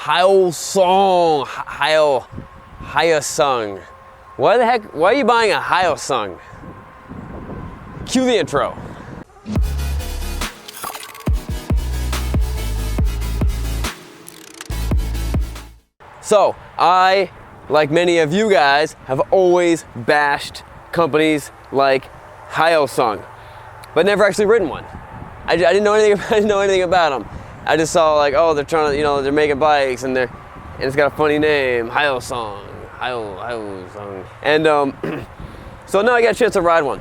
Hyosung. Hyosung. Why the heck? Why are you buying a Hyosung? Cue the intro. So, I, like many of you guys, have always bashed companies like Hyosung, but never actually ridden one. I didn't know anything. I didn't know anything about them. I just saw like, oh, they're trying to, they're making bikes, and it's got a funny name, Hyosung, Hyosung, and so now I got a chance to ride one.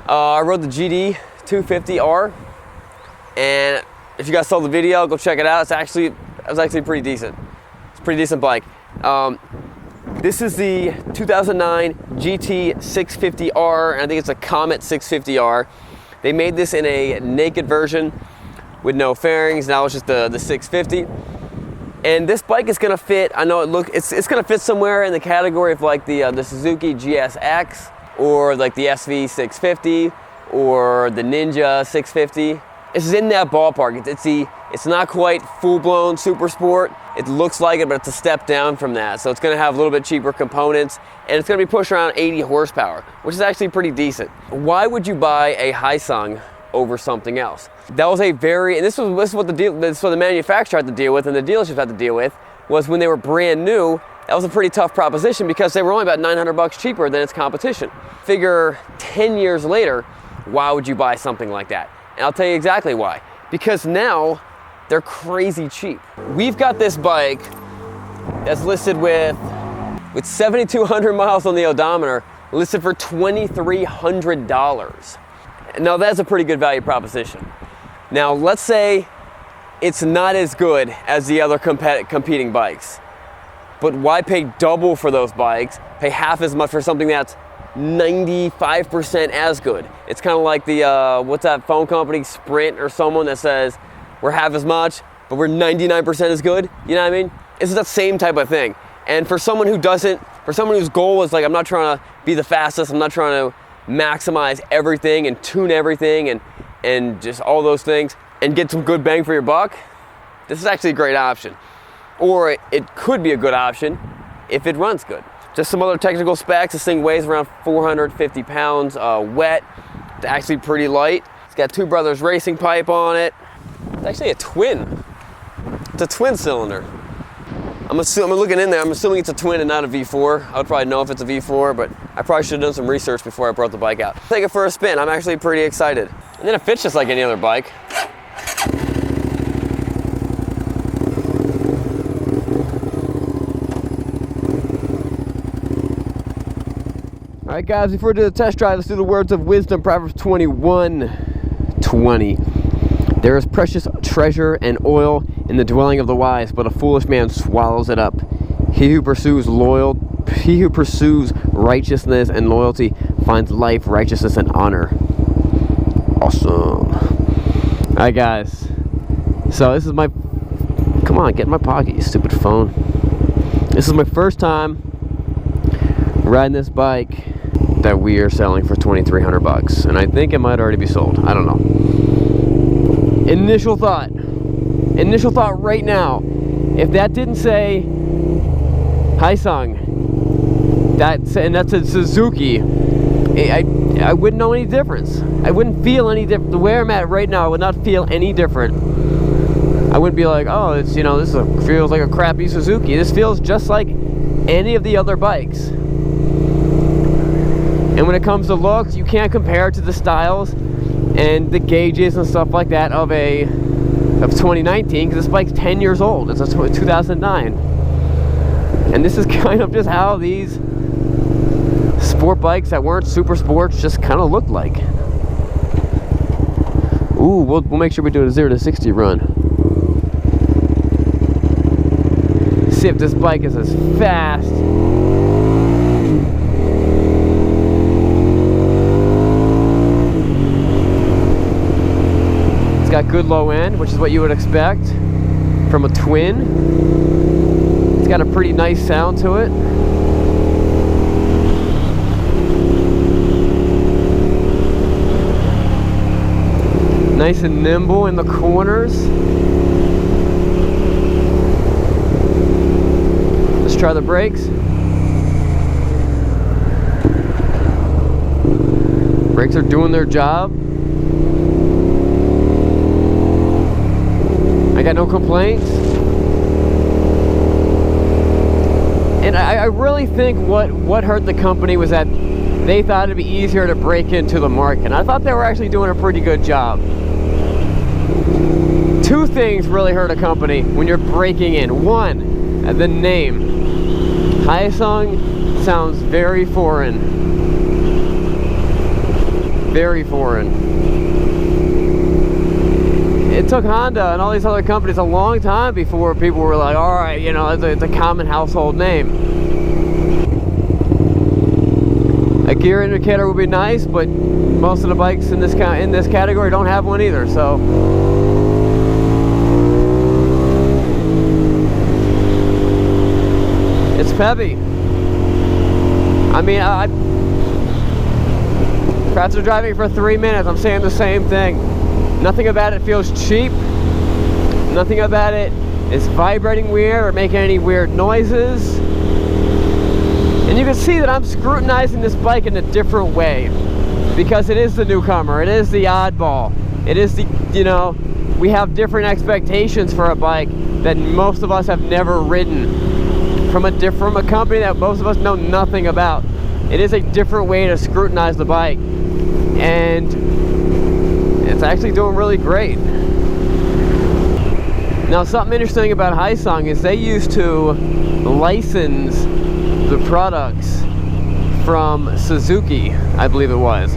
I rode the GD 250R, and if you guys saw the video, go check it out. It was actually pretty decent. It's a pretty decent bike. This is the 2009 GT 650R, and I think it's a Comet 650R. They made this in a naked version with no fairings. Now it's just the 650. And this bike is gonna fit, I know it's gonna fit somewhere in the category of like the Suzuki GSX, or like the SV 650, or the Ninja 650. It's in that ballpark. It's not quite full-blown super sport. It looks like it, but it's a step down from that. So it's gonna have a little bit cheaper components, and it's gonna be pushed around 80 horsepower, which is actually pretty decent. Why would you buy a Hyosung over something else? That was and this is what the manufacturer had to deal with, and the dealership had to deal with, was when they were brand new. That was a pretty tough proposition because they were only about $900 cheaper than its competition. Figure 10 years later, why would you buy something like that? And I'll tell you exactly why. Because now they're crazy cheap. We've got this bike that's listed with 7,200 miles on the odometer, listed for $2,300. Now that's a pretty good value proposition. Now let's say it's not as good as the other competing bikes, but why pay double for those bikes, pay half as much for something that's 95% as good? It's kind of like the, what's that phone company, Sprint or someone, that says, we're half as much, but we're 99% as good. You know what I mean? It's that same type of thing. And for someone whose goal is like, I'm not trying to be the fastest, I'm not trying to maximize everything and tune everything and just all those things and get some good bang for your buck, this is actually a great option. Or it could be a good option if it runs good. Just some other technical specs. This thing weighs around 450 pounds wet. It's actually pretty light. It's got Two Brothers racing pipe on it. It's actually a twin. It's a twin cylinder. I'm looking in there, I'm assuming it's a twin and not a V4. I would probably know if it's a V4, but I probably should have done some research before I brought the bike out. Take it for a spin. I'm actually pretty excited. And then it fits just like any other bike. All right, guys, before we do the test drive, let's do the words of wisdom. Proverbs 21:20. There is precious treasure and oil in the dwelling of the wise, but a foolish man swallows it up. He who pursues righteousness and loyalty finds life, righteousness, and honor. Awesome. All right, guys. So this is my... Come on, get in my pocket, you stupid phone. This is my first time riding this bike that we are selling for $2,300, and I think it might already be sold. I don't know. Initial thought right now, if that didn't say Hyosung, and that's a Suzuki, I wouldn't know any difference. I wouldn't feel any different. The way I'm at right now, I would not feel any different. I wouldn't be like, oh, it's, this feels like a crappy Suzuki. This feels just like any of the other bikes. And when it comes to looks, you can't compare it to the styles and the gauges and stuff like that of 2019, because this bike's 10 years old. It's a 2009. And this is kind of just how these sport bikes that weren't super sports just kind of looked like. Ooh, we'll make sure we do a 0 to 60 run. See if this bike is as fast. It's got good low end, which is what you would expect from a twin. It's got a pretty nice sound to it. Nice and nimble in the corners. try the brakes. Brakes are doing their job. I got no complaints. And I really think what hurt the company was that they thought it'd be easier to break into the market. And I thought they were actually doing a pretty good job. Two things really hurt a company when you're breaking in. One, the name. Hyosung sounds very foreign. Very foreign. It took Honda and all these other companies a long time before people were like, all right, you know, it's a common household name. A gear indicator would be nice, but most of the bikes in this category don't have one either, so. It's peppy. I mean, after driving for 3 minutes, I'm saying the same thing. Nothing about it feels cheap. Nothing about it is vibrating weird or making any weird noises. And you can see that I'm scrutinizing this bike in a different way, because it is the newcomer, it is the oddball, it is the, you know, we have different expectations for a bike that most of us have never ridden from a company that most of us know nothing about. It is a different way to scrutinize the bike, and it's actually doing really great. Now, something interesting about Hyosung is they used to license the products from Suzuki, I believe it was.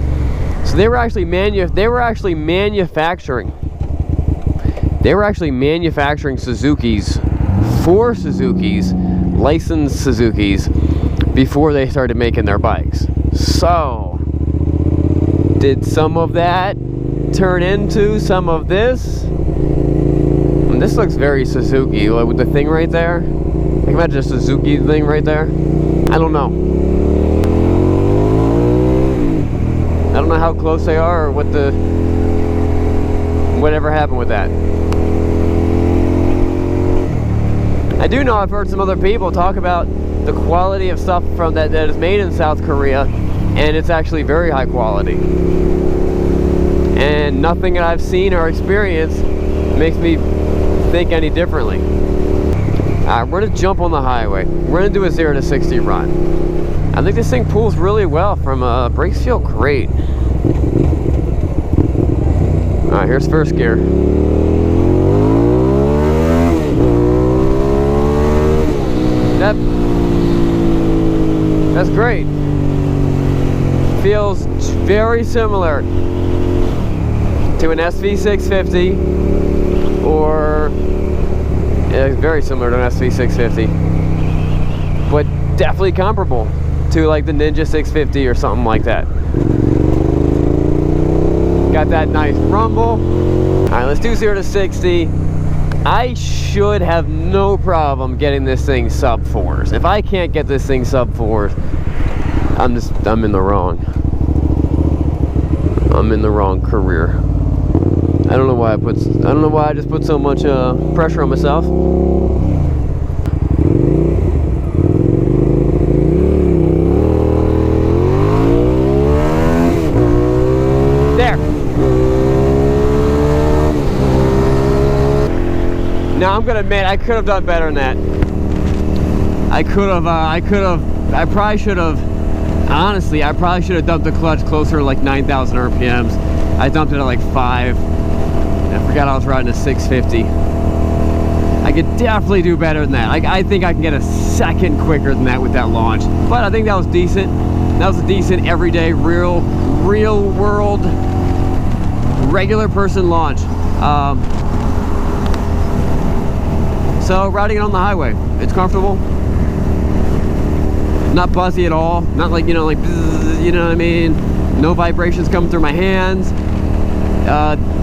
So they were actually manufacturing Suzukis for Suzuki's, licensed Suzukis, before they started making their bikes. So did some of that turn into some of this? And this looks very Suzuki, like with the thing right there. I can imagine a Suzuki thing right there. I don't know. I don't know how close they are or whatever happened with that. I do know I've heard some other people talk about the quality of stuff from that is made in South Korea, and it's actually very high quality. And nothing that I've seen or experienced makes me think any differently. We're gonna jump on the highway. We're gonna do a 0 to 60 run. I think this thing pulls really well from brakes feel great. Alright, here's first gear. That's great. Feels very similar to an SV650 or very similar to an SV650, but definitely comparable to like the Ninja 650 or something like that. Got that nice rumble. Alright, let's do 0 to 60. I should have no problem getting this thing sub 4s. If I can't get this thing sub 4s, I'm in the wrong. I'm in the wrong career. I don't know why I just put so much pressure on myself. There. Now I'm gonna admit I could have done better than that. I probably should have. Honestly, I probably should have dumped the clutch closer to like 9,000 RPMs. I dumped it at like 5. I forgot I was riding a 650. I could definitely do better than that. I think I can get a second quicker than that with that launch. But I think that was decent. That was a decent everyday, real world, regular person launch. So riding it on the highway, it's comfortable. Not buzzy at all. Not like, you know, like, bzzz, you know what I mean? No vibrations coming through my hands.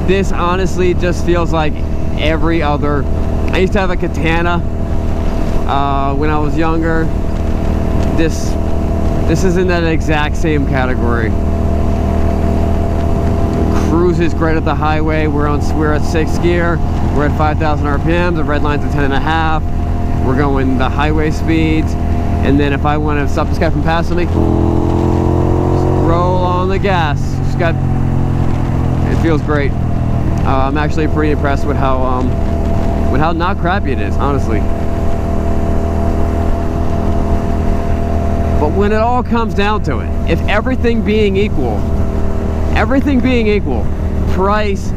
This honestly just feels like every other. I used to have a Katana when I was younger. This is in that exact same category. Cruise is great at the highway. We're at 6th gear. We're at 5,000 RPM. The red line's at 10.5. We're going the highway speeds, and then if I want to stop this guy from passing me, just roll on the gas. Just got, it feels great. I'm actually pretty impressed with how not crappy it is, honestly. But when it all comes down to it, if everything being equal, price,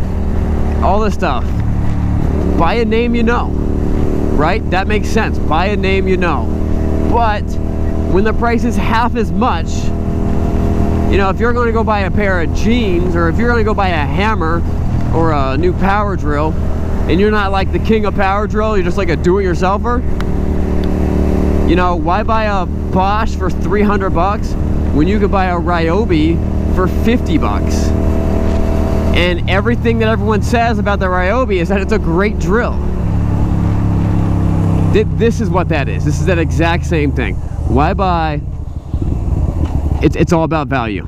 all this stuff, buy a name you know, right? That makes sense. Buy a name you know. But when the price is half as much, you know, if you're going to go buy a pair of jeans, or if you're going to go buy a hammer or a new power drill, and you're not like the king of power drill, you're just like a do-it-yourselfer, you know, why buy a Bosch for 300 bucks when you could buy a Ryobi for 50 bucks? And everything that everyone says about the Ryobi is that it's a great drill. This is what that is. This is that exact same thing. Why buy? It's all about value.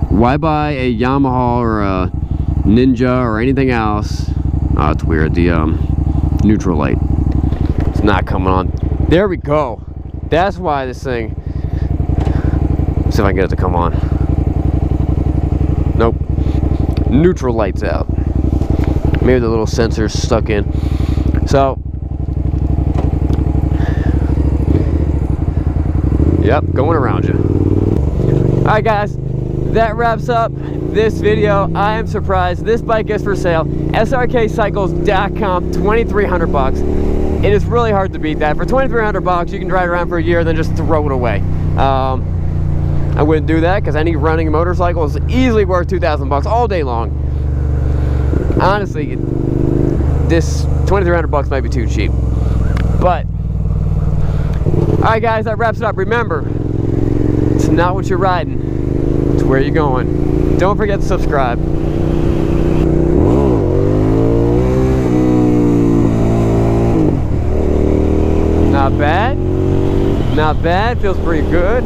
Why buy a Yamaha or a Ninja or anything else? Oh, it's weird. The neutral light. It's not coming on. There we go. That's why this thing. Let's see if I can get it to come on. Nope. Neutral light's out. Maybe the little sensor's stuck in. So, yep, going around you. Alright guys, that wraps up this video. I am surprised. This bike is for sale. Srkcycles.com, 2,300 bucks. It is really hard to beat that. For 2,300 bucks, you can drive around for a year, then just throw it away. I wouldn't do that because any running motorcycle is easily worth 2,000 bucks all day long. Honestly, this 2,300 bucks might be too cheap. But, alright guys, that wraps it up. Remember, it's not what you're riding, it's where you're going. Don't forget to subscribe. Not bad. Not bad. Feels pretty good.